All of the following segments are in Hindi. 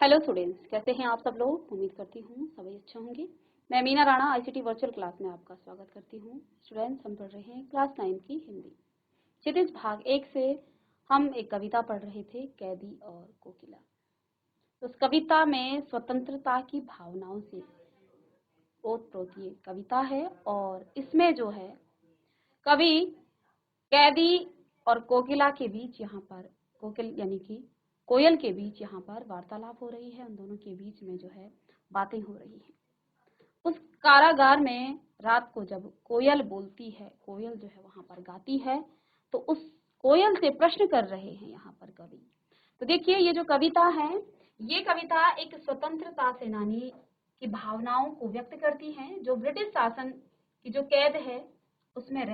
हेलो स्टूडेंट्स, कैसे हैं आप सब लोग। उम्मीद करती हूँ सभी अच्छे होंगे। मैं Meena Rana ICT virtual class में आपका स्वागत करती हूँ। स्टूडेंट्स, हम पढ़ रहे हैं क्लास 9 की हिंदी। क्षितिज भाग 1 से हम एक कविता पढ़ रहे थे, कैदी और कोकिला। तो उस कविता में स्वतंत्रता की भावनाओं से ओत-प्रोत ये कविता है और इसमें जो है कवि कैदी और कोकिला के बीच यहाँ पर कोकिल यानी कि कोयल के बीच यहाँ पर वार्तालाप हो रही है। उन दोनों के बीच में जो है बातें हो रही हैं। उस कारागार में रात को जब कोयल बोलती है, कोयल जो है वहां पर गाती है, तो उस कोयल से प्रश्न कर रहे हैं यहाँ पर कवि। तो देखिए, ये जो कविता है, ये कविता एक स्वतंत्रता सेनानी की भावनाओं को व्यक्त करती है, जो ब्रिटिश शासन की जो कैद है उसमें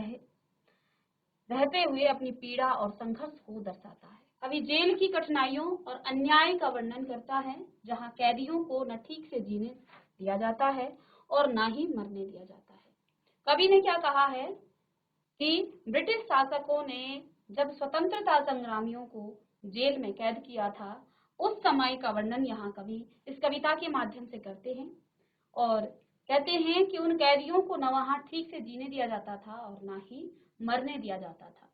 रहते हुए अपनी पीड़ा और संघर्ष को दर्शाता है। कवि जेल की कठिनाइयों और अन्याय का वर्णन करता है, जहां कैदियों को न ठीक से जीने दिया जाता है और न ही मरने दिया जाता है। कवि ने क्या कहा है कि ब्रिटिश शासकों ने जब स्वतंत्रता संग्रामियों को जेल में कैद किया था, उस समय का वर्णन यहाँ कवि इस कविता के माध्यम से करते हैं और कहते हैं कि उन कैदियों को न वहां ठीक से जीने दिया जाता था और न ही मरने दिया जाता था।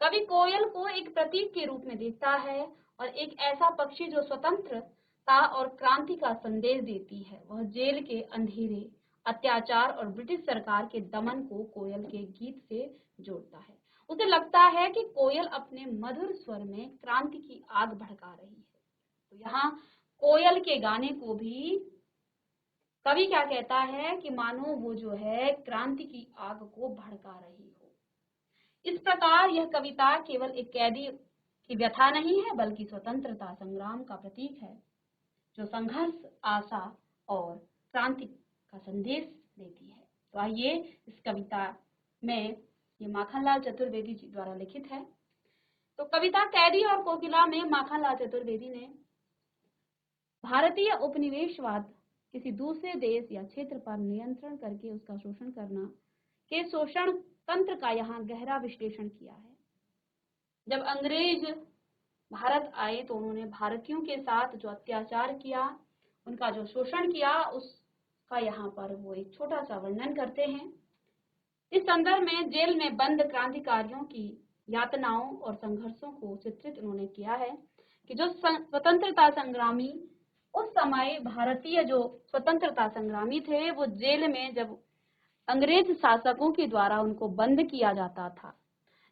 कवि कोयल को एक प्रतीक के रूप में देखता है और एक ऐसा पक्षी जो स्वतंत्रता और क्रांति का संदेश देती है। वह जेल के अंधेरे, अत्याचार और ब्रिटिश सरकार के दमन को कोयल के गीत से जोड़ता है। उसे लगता है कि कोयल अपने मधुर स्वर में क्रांति की आग भड़का रही है। तो यहाँ कोयल के गाने को भी कवि क्या कहता है कि मानो वो जो है क्रांति की आग को भड़का रही हो। इस प्रकार यह कविता केवल एक कैदी की व्यथा नहीं है, बल्कि स्वतंत्रता संग्राम का प्रतीक है, जो संघर्ष, आशा और क्रांति का संदेश देती है। तो आइए, इस कविता में ये माखनलाल चतुर्वेदी जी द्वारा लिखित है। तो कविता कैदी और कोकिला में माखनलाल चतुर्वेदी ने भारतीय उपनिवेशवाद, किसी दूसरे देश या क्षेत्र पर नियंत्रण करके उसका शोषण करना के शोषण तंत्र का यहाँ गहरा विश्लेषण किया है। जब अंग्रेज भारत आए तो उन्होंने भारतीयों के साथ जो अत्याचार किया, उनका जो शोषण किया, उसका यहाँ पर वो एक छोटा सा वर्णन करते हैं। इस संदर्भ में जेल में बंद क्रांतिकारियों की यातनाओं और संघर्षों को चित्रित उन्होंने किया है कि जो स्वतंत्रता संग्रामी उस समय भारतीय जो स्वतंत्रता संग्रामी थे, वो जेल में जब अंग्रेज शासकों के द्वारा उनको बंद किया जाता था,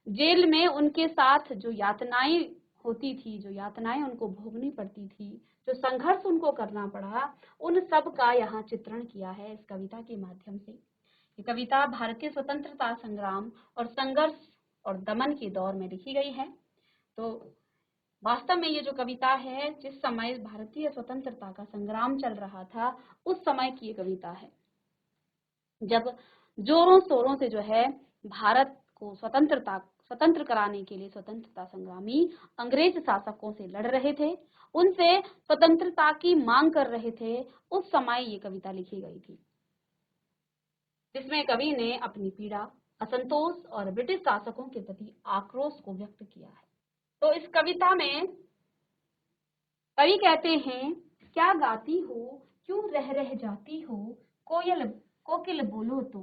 जेल में उनके साथ जो यातनाएं होती थी, जो यातनाएं उनको भोगनी पड़ती थी, जो संघर्ष उनको करना पड़ा, उन सब का यहाँ चित्रण किया है इस कविता के माध्यम से। ये कविता भारतीय स्वतंत्रता संग्राम और संघर्ष और दमन के दौर में लिखी गई है। तो वास्तव में ये जो कविता है, जिस समय भारतीय स्वतंत्रता का संग्राम चल रहा था, उस समय की ये कविता है, जब जोरों शोरों से जो है भारत को स्वतंत्र कराने के लिए स्वतंत्रता संग्रामी अंग्रेज शासकों से लड़ रहे थे, उनसे स्वतंत्रता की मांग कर रहे थे। उस समय ये कविता लिखी गई थी, जिसमें कवि ने अपनी पीड़ा, असंतोष और ब्रिटिश शासकों के प्रति आक्रोश को व्यक्त किया है। तो इस कविता में कवि कहते हैं, क्या गाती हो, क्यों रह जाती हो, कोकिल बोलो तो,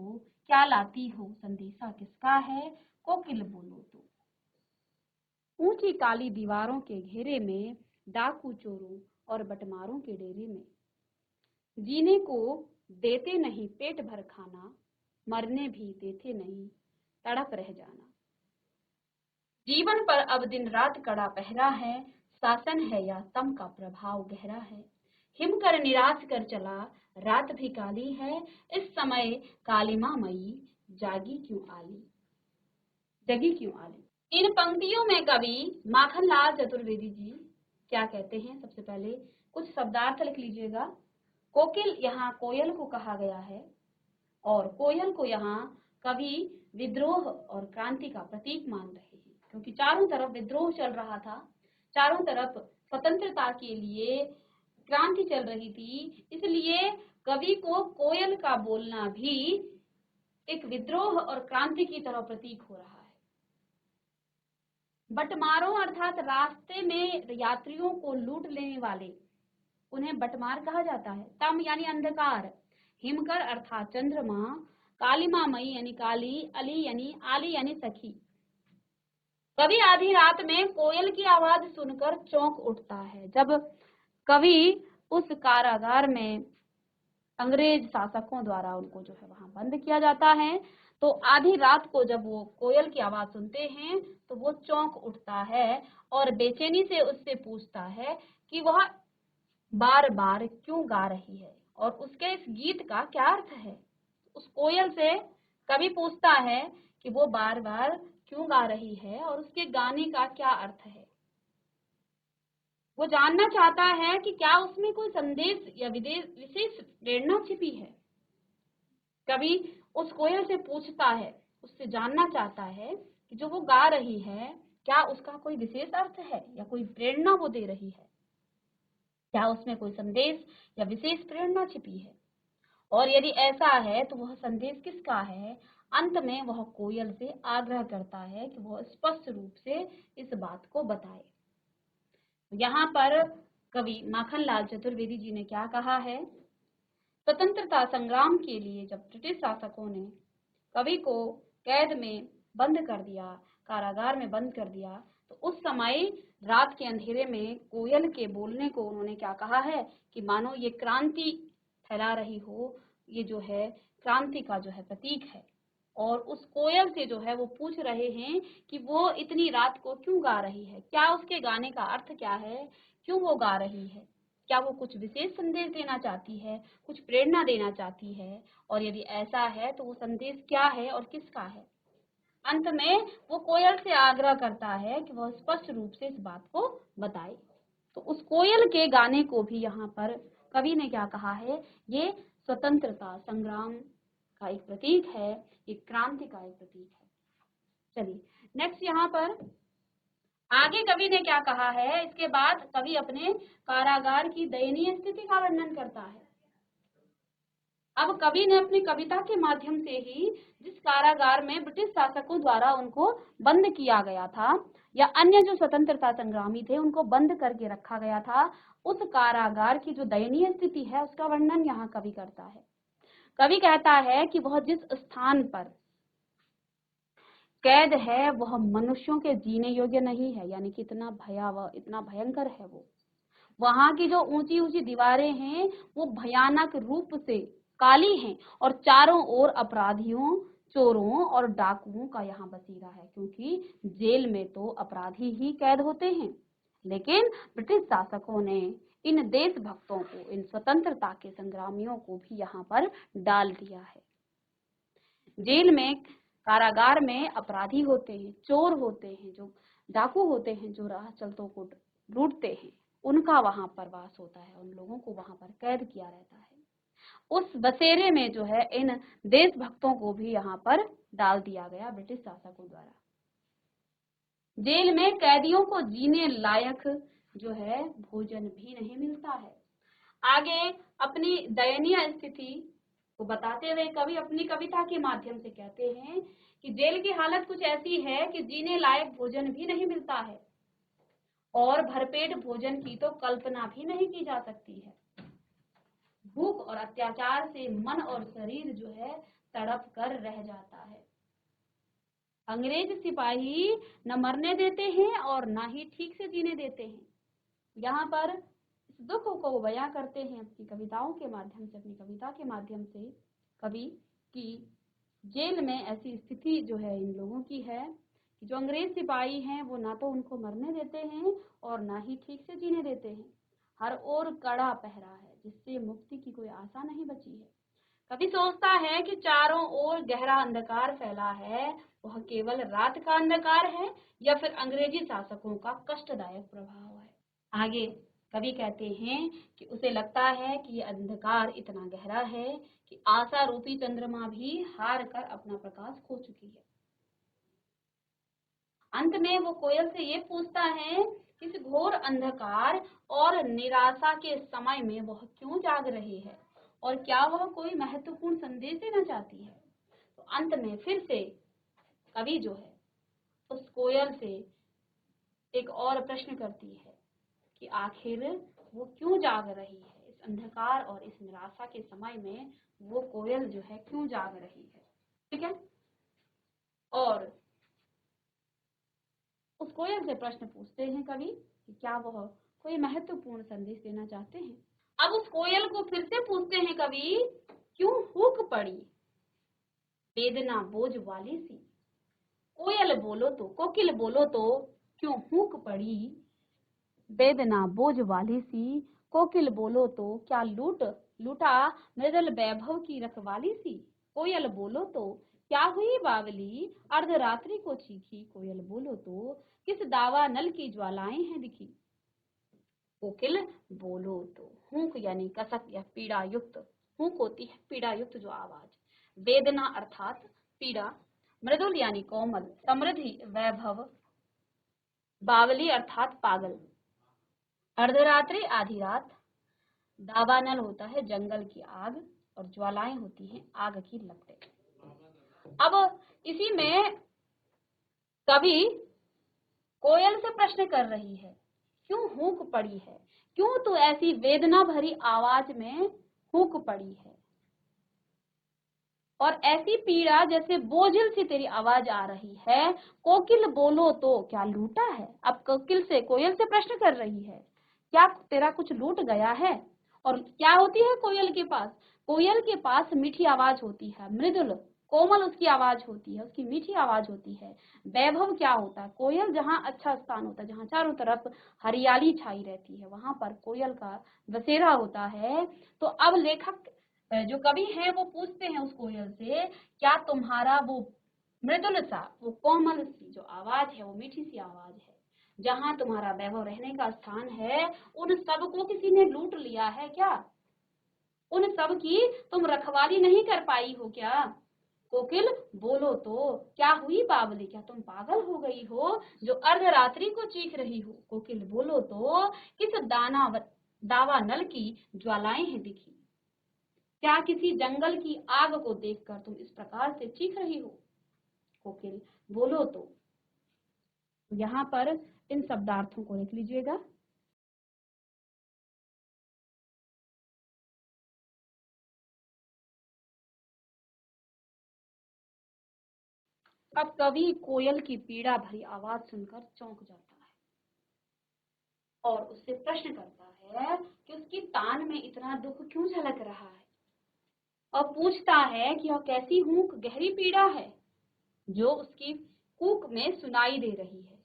क्या लाती हो, संदेशा किसका है, कोकिल बोलो तो। ऊंची काली दीवारों के घेरे में, डाकू चोरों और बटमारों के डेरे में, जीने को देते नहीं पेट भर खाना, मरने भी देते नहीं तड़प रह जाना। जीवन पर अब दिन रात कड़ा पहरा है, शासन है या तम का प्रभाव गहरा है। हिम कर निराश कर चला, रात भी काली है, इस समय कालिमा मई जगी क्यों आली। इन पंक्तियों में कवि माखनलाल चतुर्वेदी जी क्या कहते हैं, सबसे पहले कुछ शब्दार्थ लिख लीजिएगा। कोकिल, यहाँ कोयल को कहा गया है और कोयल को यहाँ कवि विद्रोह और क्रांति का प्रतीक मान रहे हैं, क्योंकि चारों तरफ विद्रोह चल रहा था, चारों तरफ स्वतंत्रता के लिए क्रांति चल रही थी, इसलिए कवि को कोयल का बोलना भी एक विद्रोह और क्रांति की तरह प्रतीक हो रहा है। बटमारों अर्थात रास्ते में यात्रियों को लूट लेने वाले उन्हें बटमार कहा जाता है। तम यानी अंधकार, हिमकर अर्थात चंद्रमा, कालिमा मई यानी काली, अली यानी आली यानी सखी। कवि आधी रात में कोयल की आवाज सुनकर चौंक उठता है। जब कवि उस कारागार में अंग्रेज शासकों द्वारा उनको जो है वहां बंद किया जाता है, तो आधी रात को जब वो कोयल की आवाज सुनते हैं तो वो चौंक उठता है और बेचैनी से उससे पूछता है कि वह बार बार क्यों गा रही है और उसके इस गीत का क्या अर्थ है। उस कोयल से कवि पूछता है कि वो बार बार क्यों गा रही है और उसके गाने का क्या अर्थ है। वो जानना चाहता है कि क्या उसमें कोई संदेश या विशेष प्रेरणा छिपी है। कवि उस कोयल से पूछता है, उससे जानना चाहता है कि जो वो गा रही है क्या उसका कोई विशेष अर्थ है या कोई प्रेरणा वो दे रही है, क्या उसमें कोई संदेश या विशेष प्रेरणा छिपी है, और यदि ऐसा है तो वह संदेश किसका है। अंत में वह कोयल से आग्रह करता है कि वह स्पष्ट रूप से इस बात को बताए। यहाँ पर कवि माखनलाल चतुर्वेदी जी ने क्या कहा है, स्वतंत्रता संग्राम के लिए जब ब्रिटिश शासकों ने कवि को कैद में बंद कर दिया, कारागार में बंद कर दिया, तो उस समय रात के अंधेरे में कोयल के बोलने को उन्होंने क्या कहा है कि मानो ये क्रांति फैला रही हो, ये जो है क्रांति का जो है प्रतीक है। और उस कोयल से जो है वो पूछ रहे हैं कि वो इतनी रात को क्यों गा रही है, क्या उसके गाने का अर्थ क्या है, क्यों वो गा रही है, क्या वो कुछ विशेष संदेश देना चाहती है, कुछ प्रेरणा देना चाहती है, और यदि ऐसा है तो वो संदेश क्या है और किसका है। अंत में वो कोयल से आग्रह करता है कि वह स्पष्ट रूप से इस बात को बताए। तो उस कोयल के गाने को भी यहाँ पर कवि ने क्या कहा है, ये स्वतंत्रता संग्राम का एक प्रतीक है, एक क्रांति का एक प्रतीक है। चलिए नेक्स्ट यहाँ पर आगे कवि ने क्या कहा है। इसके बाद कवि अपने कारागार की दयनीय स्थिति का वर्णन करता है। अब कवि ने अपनी कविता के माध्यम से ही जिस कारागार में ब्रिटिश शासकों द्वारा उनको बंद किया गया था या अन्य जो स्वतंत्रता संग्रामी थे उनको बंद करके रखा गया था, उस कारागार की जो दयनीय स्थिति है उसका वर्णन यहाँ कवि करता है। कवि कहता है कि वह जिस स्थान पर कैद है वह मनुष्यों के जीने योग्य नहीं है, यानी कि इतना भयावह, इतना भयंकर है वो। वहां की जो ऊंची ऊंची दीवारें हैं वो भयानक रूप से काली हैं और चारों ओर अपराधियों, चोरों और डाकुओं का यहाँ बसेरा है, क्योंकि जेल में तो अपराधी ही कैद होते हैं। लेकिन ब्रिटिश शासकों ने इन देशभक्तों को, इन स्वतंत्रता के संग्रामियों को भी यहाँ पर डाल दिया है। जेल में, कारागार में अपराधी होते हैं, चोर होते हैं, जो डाकू होते हैं, जो राह चलतों को लूटते हैं, उनका वहां पर वास होता है, उन लोगों को वहां पर कैद किया रहता है। उस बसेरे में जो है इन देशभक्तों को भी यहाँ पर डाल दिया गया ब्रिटिश शासकों द्वारा। जेल में कैदियों को जीने लायक जो है भोजन भी नहीं मिलता है। आगे अपनी दयनीय स्थिति को बताते हुए कवि अपनी कविता के माध्यम से कहते हैं कि जेल की हालत कुछ ऐसी है कि जीने लायक भोजन भी नहीं मिलता है और भरपेट भोजन की तो कल्पना भी नहीं की जा सकती है। भूख और अत्याचार से मन और शरीर जो है तड़प कर रह जाता है। अंग्रेज सिपाही न मरने देते हैं और न ही ठीक से जीने देते हैं। यहाँ पर इस दुख को वो बयां करते हैं अपनी कविताओं के माध्यम से, अपनी कविता के माध्यम से कवि की जेल में ऐसी स्थिति जो है इन लोगों की है कि जो अंग्रेज सिपाही हैं वो ना तो उनको मरने देते हैं और ना ही ठीक से जीने देते हैं। हर ओर कड़ा पहरा है जिससे मुक्ति की कोई आशा नहीं बची है। कवि सोचता है कि चारों ओर गहरा अंधकार फैला है, वह केवल रात का अंधकार है या फिर अंग्रेजी शासकों का कष्टदायक प्रभाव है। आगे कवि कहते हैं कि उसे लगता है कि ये अंधकार इतना गहरा है कि आशा रूपी चंद्रमा भी हार कर अपना प्रकाश खो चुकी है। अंत में वो कोयल से ये पूछता है कि इस घोर अंधकार और निराशा के समय में वह क्यों जाग रही है और क्या वह कोई महत्वपूर्ण संदेश देना चाहती है। तो अंत में फिर से कवि जो है उस कोयल से एक और प्रश्न करती है कि आखिर वो क्यों जाग रही है, इस अंधकार और इस निराशा के समय में वो कोयल जो है क्यों जाग रही है। ठीक है, और उस कोयल से प्रश्न पूछते हैं कवि कि क्या वह कोई महत्वपूर्ण संदेश देना चाहते हैं। अब उस कोयल को फिर से पूछते हैं कवि, क्यों हुक पड़ी वेदना बोझ वाली सी, कोयल बोलो तो, कोकिल बोलो तो, क्यों हुक पड़ी वेदना बोझ वाली सी, कोकिल बोलो तो क्या लूटा मृदल वैभव की रखवाली सी, कोयल बोलो तो क्या हुई बावली अर्धरात्रि को चीखी, कोयल बोलो तो किस दावा नल की ज्वालाएं हैं दिखी, कोकिल बोलो तो। हुक यानी कसक या पीड़ा युक्त, हुक होती है पीड़ा युक्त जो आवाज, वेदना अर्थात पीड़ा, मृदुल यानी कोमल, समृद्धि वैभव, बावली अर्थात पागल, अर्धरात्रि आधी रात, दावानल होता है जंगल की आग, और ज्वालाएं होती हैं आग की लपटें। अब इसी में कवि कोयल से प्रश्न कर रही है, क्यों हुक पड़ी है, क्यों तू ऐसी वेदना भरी आवाज में हुक पड़ी है, और ऐसी पीड़ा जैसे बोझिल सी तेरी आवाज आ रही है, कोकिल बोलो तो क्या लूटा है। अब कोकिल से कोयल से प्रश्न कर रही है, क्या तेरा कुछ लूट गया है। और क्या होती है कोयल के पास, कोयल के पास मीठी आवाज होती है, मृदुल कोमल उसकी आवाज होती है, उसकी मीठी आवाज होती है। वैभव क्या होता है, कोयल जहाँ अच्छा स्थान होता है, जहाँ चारों तरफ हरियाली छाई रहती है, वहां पर कोयल का बसेरा होता है। तो अब लेखक जो कवि है वो पूछते हैं उस कोयल से, क्या तुम्हारा वो मृदुल सा, वो कोमल सी जो आवाज है, वो मीठी सी आवाज है, जहां तुम्हारा वैभव रहने का स्थान है, उन सब को किसी ने लूट लिया है क्या, उन सब की तुम रखवाली नहीं कर पाई हो क्या। कोकिल बोलो तो क्या हुई बावली, क्या तुम पागल हो गई हो जो अर्धरात्रि को चीख रही हो, कोकिल बोलो तो किस दावा नल की ज्वालाएं हैं दिखी, क्या किसी जंगल की आग को देखकर तुम इस प्रकार से चीख रही हो, कोकिल बोलो तो। यहाँ पर इन शब्दार्थों को लिख लीजिएगा। अब कवि कोयल की पीड़ा भरी आवाज सुनकर चौंक जाता है और उससे प्रश्न करता है कि उसकी तान में इतना दुख क्यों झलक रहा है, और पूछता है कि वह कैसी हूँ गहरी पीड़ा है जो उसकी कूक में सुनाई दे रही है,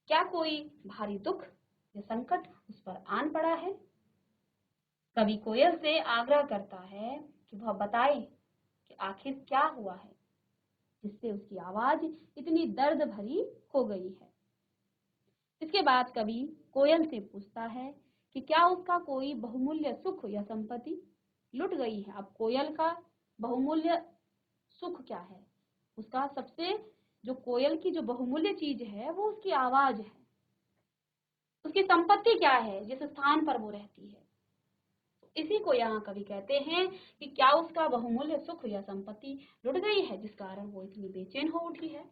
क्या कोई भारी दुख या संकट उस पर आन पड़ा है। कवि कोयल से आग्रह करता है कि वह बताए कि आखिर क्या हुआ है जिससे उसकी आवाज इतनी दर्द भरी हो गई है। इसके बाद कवि कोयल से पूछता है कि क्या उसका कोई बहुमूल्य सुख या संपत्ति लुट गई है। अब कोयल का बहुमूल्य सुख क्या है, उसका सबसे जो कोयल की जो बहुमूल्य चीज है वो उसकी आवाज है, उसकी संपत्ति क्या है जिस स्थान पर वो रहती है। इसी को यहाँ कवि कहते हैं कि क्या उसका बहुमूल्य सुख या संपत्ति लुट गई है जिस कारण वो इतनी बेचैन हो उठी है,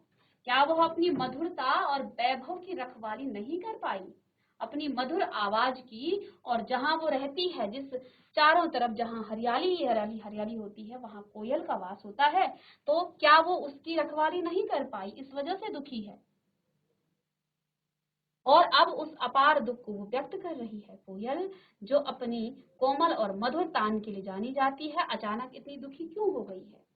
क्या वह अपनी मधुरता और वैभव की रखवाली नहीं कर पाई, अपनी मधुर आवाज की, और जहाँ वो रहती है, जिस चारों तरफ जहाँ हरियाली हरियाली हरियाली होती है वहां कोयल का वास होता है, तो क्या वो उसकी रखवाली नहीं कर पाई, इस वजह से दुखी है। और अब उस अपार दुख को वो व्यक्त कर रही है। कोयल जो अपनी कोमल और मधुर तान के लिए जानी जाती है, अचानक इतनी दुखी क्यों हो गई है।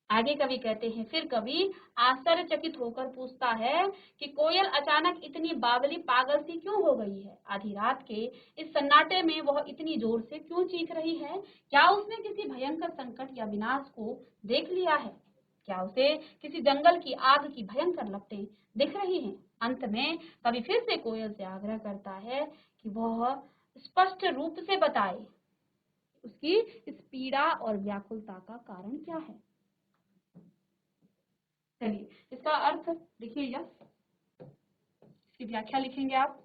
आगे कवि कहते हैं, फिर कवि आश्चर्यचकित होकर पूछता है कि कोयल अचानक इतनी बावली पागल सी क्यों हो गई है, आधी रात के इस सन्नाटे में वह इतनी जोर से क्यों चीख रही है, क्या उसने किसी भयंकर संकट या विनाश को देख लिया है, क्या उसे किसी जंगल की आग की भयंकर लपटें दिख रही हैं। अंत में कवि फिर से कोयल से आग्रह करता है कि वह स्पष्ट रूप से बताए उसकी इस पीड़ा और व्याकुलता का कारण क्या है। चलिए इसका अर्थ लिखिएगा, इसकी व्याख्या लिखेंगे आप।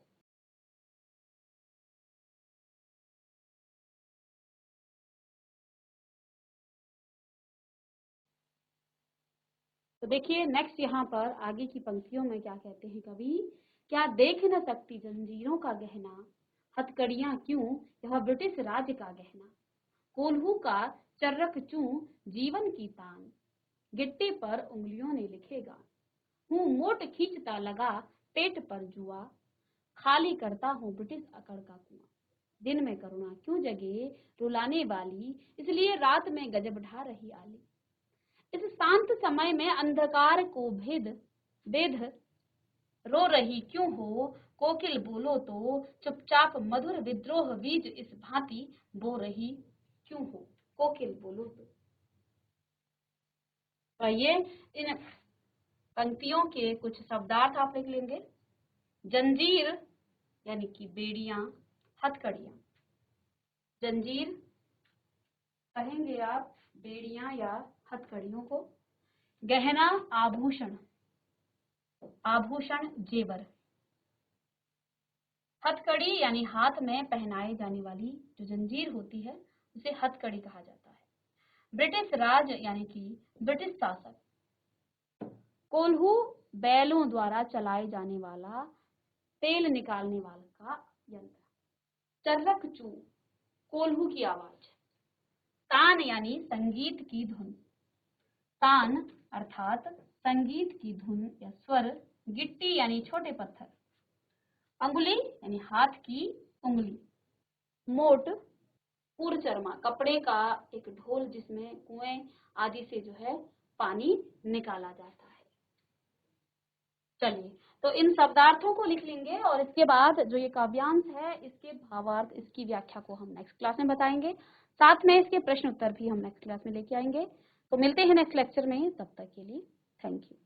तो देखिए नेक्स्ट यहाँ पर आगे की पंक्तियों में क्या कहते हैं कवि क्या देख न सकती जंजीरों का गहना, हथकड़ियां क्यों यह ब्रिटिश राज का गहना। कोल्हू का चर्रक चूं जीवन की तान, गिट्टी पर उंगलियों ने लिखेगा। हूँ मोट खींचता लगा पेट पर जुआ, खाली करता हूँ ब्रिटिश अकड़ का कुआं। दिन में करुणा क्यों जगे रुलाने वाली, इसलिए रात में गजब ढा रही आली। इस शांत समय में अंधकार को बेध रो रही क्यों हो, कोकिल बोलो तो चुपचाप मधुर विद्रोह बीज इस भांति बो रही क्यों हो, कोकिल बोलो तो। ये इन पंक्तियों के कुछ शब्दार्थ आप लिख लेंगे। जंजीर यानी कि बेड़ियां, हथकड़ियां। जंजीर कहेंगे आप बेड़ियां या हथकड़ियों को। गहना आभूषण, आभूषण जेवर। हथकड़ी यानी हाथ में पहनाए जाने वाली जो जंजीर होती है उसे हथकड़ी कहा जाता है। ब्रिटिश राज यानी कि ब्रिटिश शासक। कोल्हू बैलों द्वारा चलाए जाने वाला तेल निकालने वाला का यंत्र। चर्रक चू कोल्हू की आवाज। तान यानी संगीत की धुन। तान अर्थात संगीत की धुन या स्वर। गिट्टी यानी छोटे पत्थर। अंगुली यानी हाथ की उंगली। मोट पूर्वचर्मा कपड़े का एक ढोल जिसमें कुएं आदि से जो है पानी निकाला जाता है। चलिए, तो इन शब्दार्थों को लिख लेंगे और इसके बाद जो ये काव्यांश है इसके भावार्थ, इसकी व्याख्या को हम नेक्स्ट क्लास में बताएंगे। साथ में इसके प्रश्न उत्तर भी हम नेक्स्ट क्लास में लेके आएंगे। तो मिलते हैं नेक्स्ट लेक्चर में, तब तक के लिए थैंक यू।